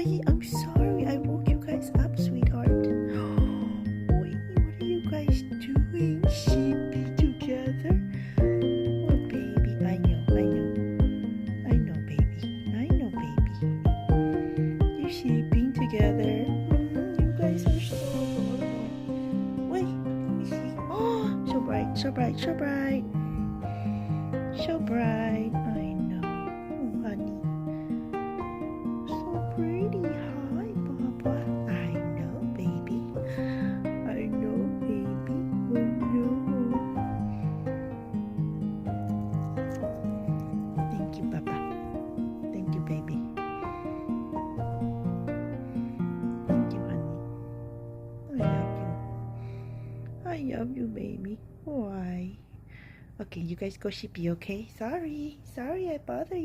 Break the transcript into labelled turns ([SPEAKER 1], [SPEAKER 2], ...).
[SPEAKER 1] Wait, I'm sorry. I woke you guys up, sweetheart. Wait, what are you guys doing? Sleeping together? Oh, baby. I know, baby. I know, baby. You're sleeping together. You guys are so adorable. Wait, let me see. Oh, so bright, so bright, so bright. So bright. I know. Oh, honey. So pretty. Hi, Papa. I know, baby. I know, baby. Oh, no. Thank you, Papa. Thank you, baby. Thank you, honey. I love you. I love you, baby. Why? Okay, you guys go sleepy, okay? Sorry. Sorry I bothered you.